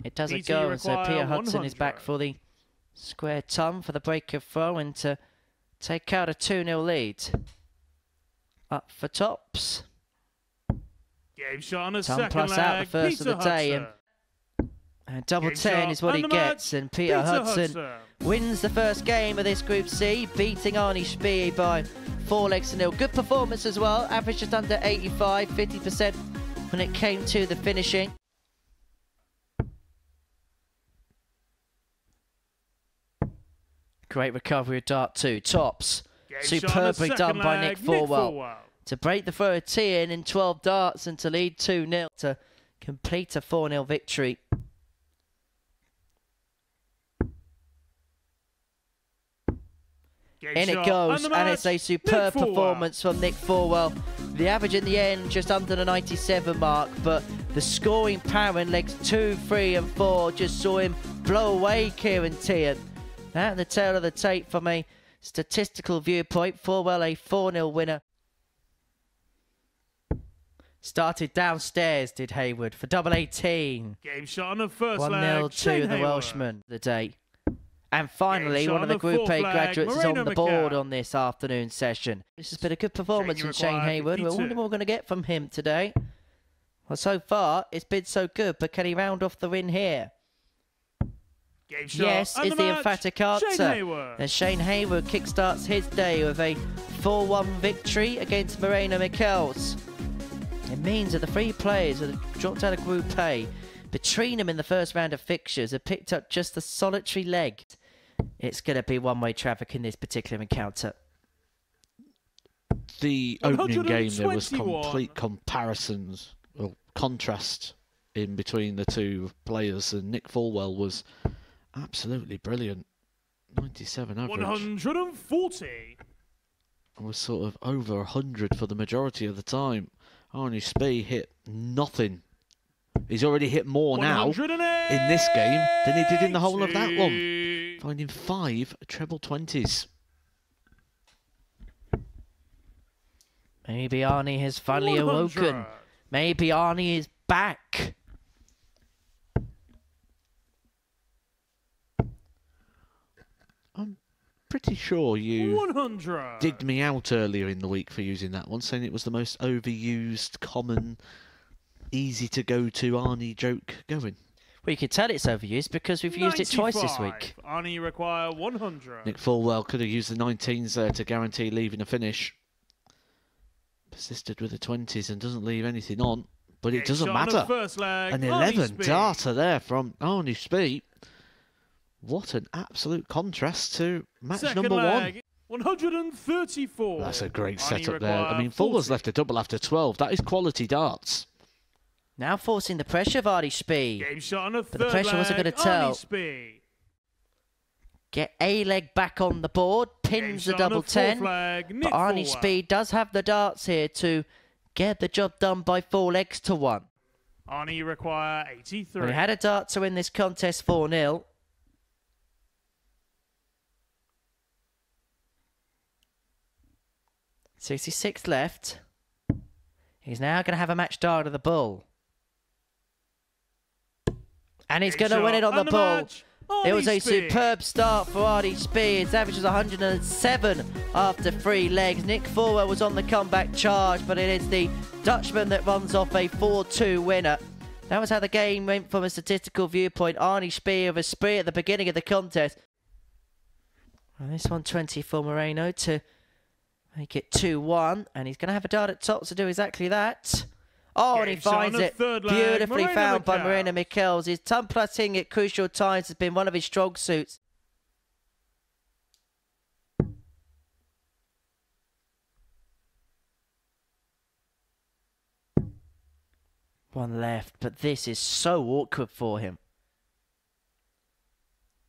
It doesn't go, so Peter Hudson is back for the square ton for the break of throw and to take out a 2-0 lead. Up for tops. Game shot on a Ton second plus leg. out the first Peter of the day. Hudson. And double Game 10 shot is what he on the gets. match. And Peter Hudson wins the first game of this Group C, beating Arnie Spee by 4 legs to 0. Good performance as well. Average just under 85, 50% when it came to the finishing. Great recovery of dart 2. Tops. Superbly done by Nick Forwell to break the throw of tee in 12 darts and to lead 2-0 to complete a 4-0 victory. In it goes, and it's a superb performance from Nick Forwell. The average in the end just under the 97 mark, but the scoring power in legs 2, 3 and 4 just saw him blow away Kieran Tierney. At the tail of the tape from a statistical viewpoint, Forwell a 4-0 winner. Started downstairs, did Hayward, for double 18. Game shot on the first 1-0 to the Welshman the day. And finally, one of the Group A graduates is on the board on this afternoon session. This has been a good performance from Shane Hayward. We're wondering what we're going to get from him today. Well, so far, it's been so good, but can he round off the win here? Yes, is the emphatic answer. As Shane Hayward kickstarts his day with a 4-1 victory against Moreno Michels. It means that the 3 players that have dropped out of Group A between them in the first round of fixtures have picked up just the solitary leg. It's going to be one-way traffic in this particular encounter. The opening game, there was complete comparisons, or contrast in between the 2 players, and Nick Forwell was absolutely brilliant. 97 average. 140. And was sort of over 100 for the majority of the time. Arnie Spee hit nothing. He's already hit more now in this game than he did in the whole of that one, finding 5 treble 20s. Maybe Arnie has finally awoken. Maybe Arnie is back. I'm pretty sure you digged me out earlier in the week for using that one, saying it was the most overused, common, easy to go to Arnie joke going. Well, you can tell it's overused because we've used it twice this week. Arnie require 100. Nick Forwell could have used the 19s there to guarantee leaving a finish. Persisted with the 20s and doesn't leave anything on, but it doesn't matter. An 11 darter there from Arnie Spee. What an absolute contrast to match number 1. 134. That's a great setup there. I mean, Forwell's left a double after 12. That is quality darts. Now forcing the pressure of Arnie Spee. But the pressure wasn't going to tell. Get a leg back on the board. Pins the double 10. But Arnie Spee does have the darts here to get the job done by 4 legs to 1. Arnie require 83. Well, he had a dart to win this contest 4-0. .66 left. He's now going to have a match dart of the bull. And he's going to win it on the bull. It was a superb start for Arnie Spee. His average was 107 after 3 legs. Nick Forwell was on the comeback charge, but it is the Dutchman that runs off a 4-2 winner. That was how the game went from a statistical viewpoint. Arnie Spee with a spree at the beginning of the contest. And this one 20 for Moreno to make it 2-1. And he's going to have a dart at top to do exactly that. Oh, and he finds it. Beautifully found by Moreno Michels. His ton plus hitting at crucial times has been one of his strong suits. One left, but this is so awkward for him.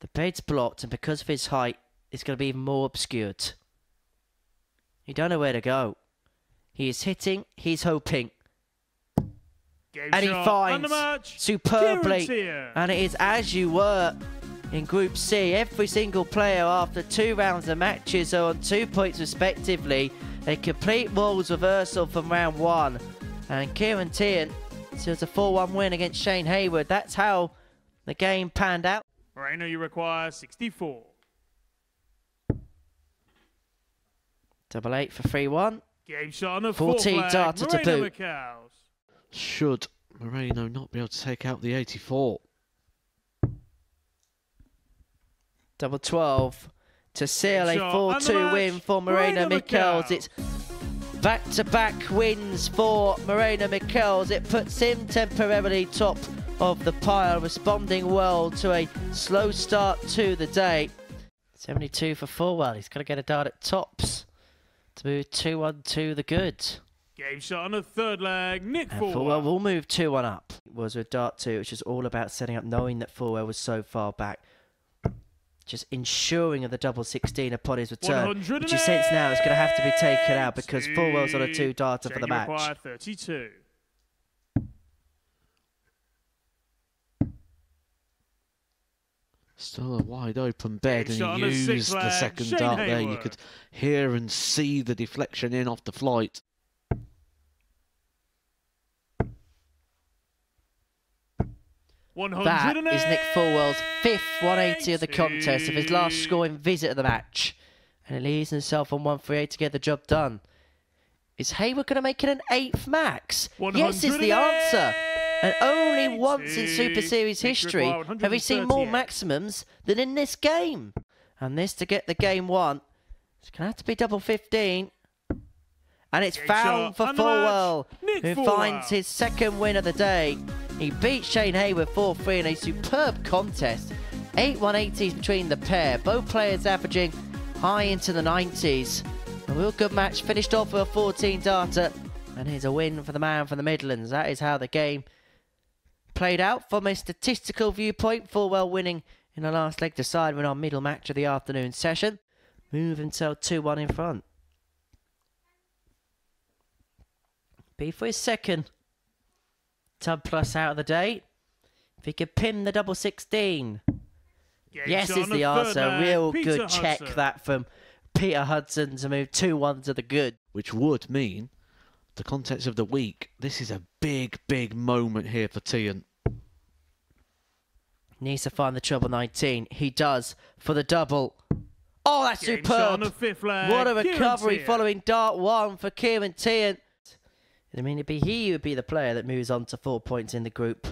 The bed's blocked, and because of his height, it's going to be even more obscured. You don't know where to go. He is hitting, he's hoping. And he finds superbly. And it is as you were in Group C. Every single player after 2 rounds of matches are on 2 points respectively. A complete roles reversal from round 1. And Kieran Tierney seals a 4-1 win against Shane Hayward. That's how the game panned out. Moreno, you require 64. Double 8 for 3-1. Game shot on a 14 darter to boot. Should Moreno not be able to take out the 84? Double 12 to seal a 4-2 win for Moreno Michels. It's back-to-back wins for Moreno Michels. It puts him temporarily top of the pile, responding well to a slow start to the day. 72 for Fulwell. He's got to get a dart at tops to move 2-1 to the good. Game shot on the third leg, Nick Fulwell. Fulwell will move 2-1 up. It was with dart 2, which is all about setting up, knowing that Fulwell was so far back. Just ensuring of the double 16 upon his return, which you sense now is going to have to be taken out because Fulwell's on a 2-darter for the match. 32. Still a wide open bed, and he used the second dart there. You could hear and see the deflection in off the flight. That is Nick Fulwell's 5th 180 of the contest, of his last scoring visit of the match. And he leaves himself on 138 to get the job done. Is Hayward going to make it an 8th max? Yes is the answer. And only once in Super Series history have we seen more maximums than in this game. And this to get the game won. It's going to have to be double 15. And it's found for Fulwell, who finds his second win of the day. He beat Shane Hayward 4-3 in a superb contest. 8 180s between the pair. Both players averaging high into the 90s. A real good match, finished off with a 14-darter. And here's a win for the man from the Midlands. That is how the game played out from a statistical viewpoint. Fulwell winning in the last leg to side win our middle match of the afternoon session. Move until 2-1 in front. B for his second tub plus out of the day. If he could pin the double 16. Yes is the answer. Real good check that from Peter Hudson to move 2-1 to the good. Which would mean the contest of the week. This is a big, big moment here for Tian. Needs to find the treble 19. He does for the double. Oh, that's superb. What a recovery following dart 1 for Kieran Tian. I mean, he would be the player that moves on to 4 points in the group.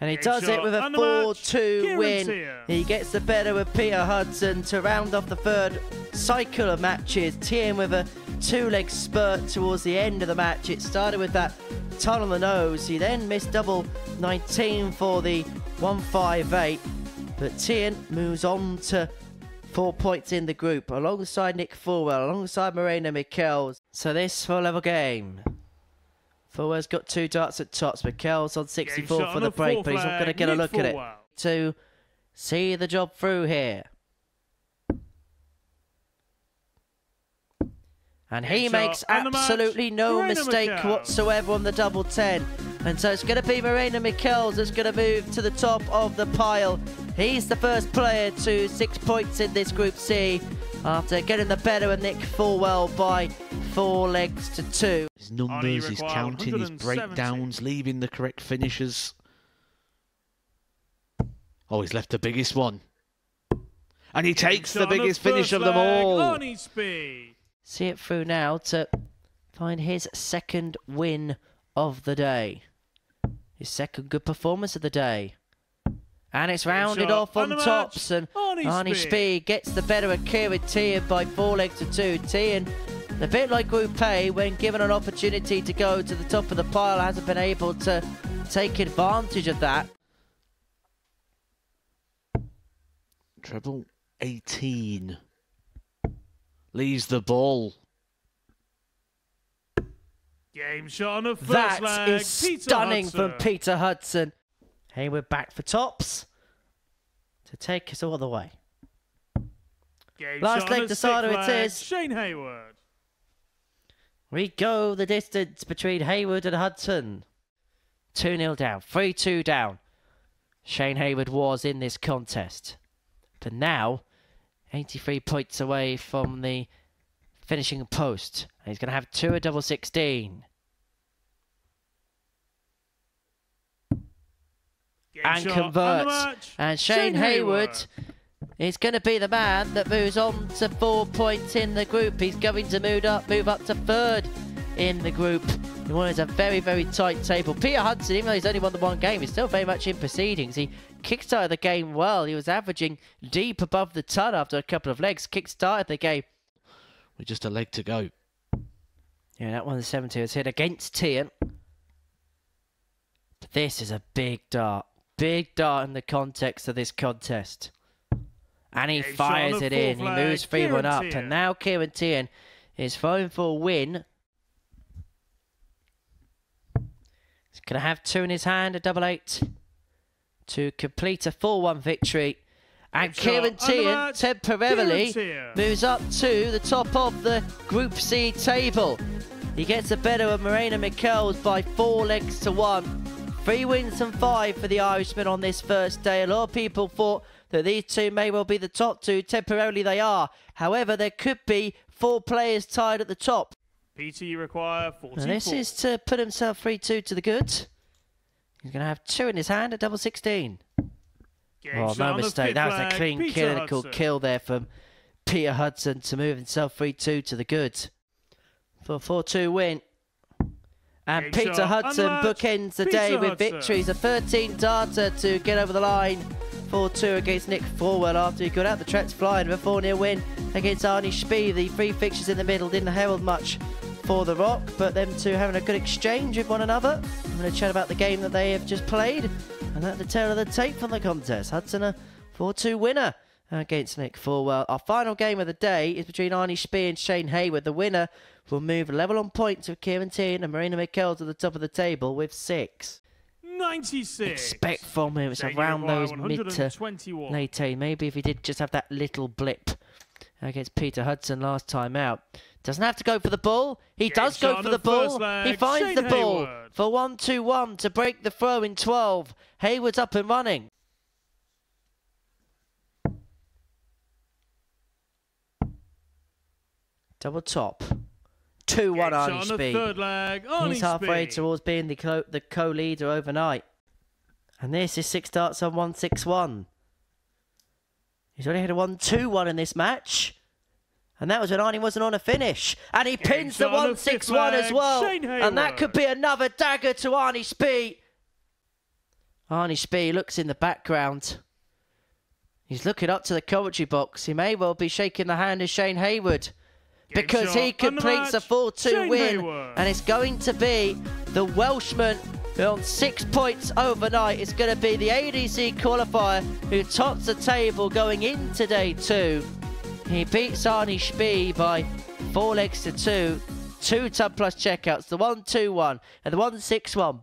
And he does it with a 4-2 win. He gets the better of Peter Hudson to round off the third cycle of matches. Tian with a 2-leg spurt towards the end of the match. It started with that ton on the nose. He then missed double 19 for the 158. But Tian moves on to 4 points in the group, alongside Nick Fulwell, alongside Moreno Michels. So this full-level game. Fulwell's got 2 darts at tops. Michels on 64 for the break, but he's not going to get a look at it to see the job through here. And he makes absolutely no mistake whatsoever on the double 10. And so it's going to be Moreno Michels that's going to move to the top of the pile. He's the first player to 6 points in this Group C after getting the better of Nick Fulwell by 4 legs to 2. His numbers, he's counting his breakdowns, leaving the correct finishers. Oh, he's left the biggest one. And he takes the biggest finish of them all. See it through now to find his second win of the day. His second good performance of the day. And it's rounded off on tops, and Arnie Speed gets the better of Kieran Tian by 4 legs to 2. Tian, a bit like Group A, when given an opportunity to go to the top of the pile, hasn't been able to take advantage of that. Treble 18. Leaves the ball. Game shot on the first that leg. Is stunning from Peter Hudson. Hayward back for tops to take us all the way. Last leg decider it is. Shane Hayward. We go the distance between Hayward and Hudson. 2-0 down, 3-2 down. Shane Hayward was in this contest. But now, 83 points away from the finishing post. And he's going to have 2 at double 16. and converts. And Shane Hayward is going to be the man that moves on to 4 points in the group. He's going to move up to third in the group. It is a very, very tight table. Peter Hudson, even though he's only won the one game, is still very much in proceedings. He kickstarted the game well. He was averaging deep above the ton after a couple of legs. Kickstarted the game. With just a leg to go. Yeah, that 170 was hit against Tian. But this is a big dart. Big dart in the context of this contest. And he fires it in. He moves 3-1 up. And now Kieran Tian is throwing for a win. He's going to have 2 in his hand, a 8-8, to complete a 4-1 victory. And Kieran Tian temporarily moves up to the top of the Group C table. He gets the better of Marina Michels by 4 legs to 1. 3 wins and 5 for the Irishman on this first day. A lot of people thought that these two may well be the top 2. Temporarily they are. However, there could be 4 players tied at the top. Peter, you require 44. And this is to put himself 3-2 to the good. He's going to have 2 in his hand, a 16. Oh, no mistake. That was a clean, clinical kill there from Peter Hudson to move himself 3-2 to the good for a 4-2 win. And Peter Hudson bookends the day with victories. A 13 darter to get over the line. 4-2 against Nick Forwell after he got out the tracks flying with a 4-0 win against Arnie Spee. The 3 fixtures in the middle didn't herald much for the Rock, but them two having a good exchange with one another. I'm going to chat about the game that they have just played and at the tail of the tape from the contest. Hudson a 4-2 winner against Nick Forwell. Our final game of the day is between Arnie Spee and Shane Hayward. The winner will move level on points with Kieran Tian and Marina Michels at the top of the table with 6. 96. Expect from him, it's around those mid to late 8. Maybe if he did just have that little blip against Peter Hudson last time out. Doesn't have to go for the ball. He does go for the ball. He finds the ball for 1-2-1 to break the throw in 12. Hayward's up and running. Double top. 2-1 Arnie Spee. He's halfway towards being the co-leader overnight. And this is 6 darts on 1-6-1. He's already had a 1-2-1 in this match. And that was when Arnie wasn't on a finish. And he pins the 1-6-1 as well. And that could be another dagger to Arnie Spee. Arnie Spee looks in the background. He's looking up to the commentary box. He may well be shaking the hand of Shane Hayward, because he completes a 4-2 win. And it's going to be the Welshman who on 6 points overnight is going to be the ADC qualifier who tops the table going into day 2. He beats Arnie Spee by 4 legs to 2. 2 ton plus checkouts, the 1-2-1 and the 1-6-1.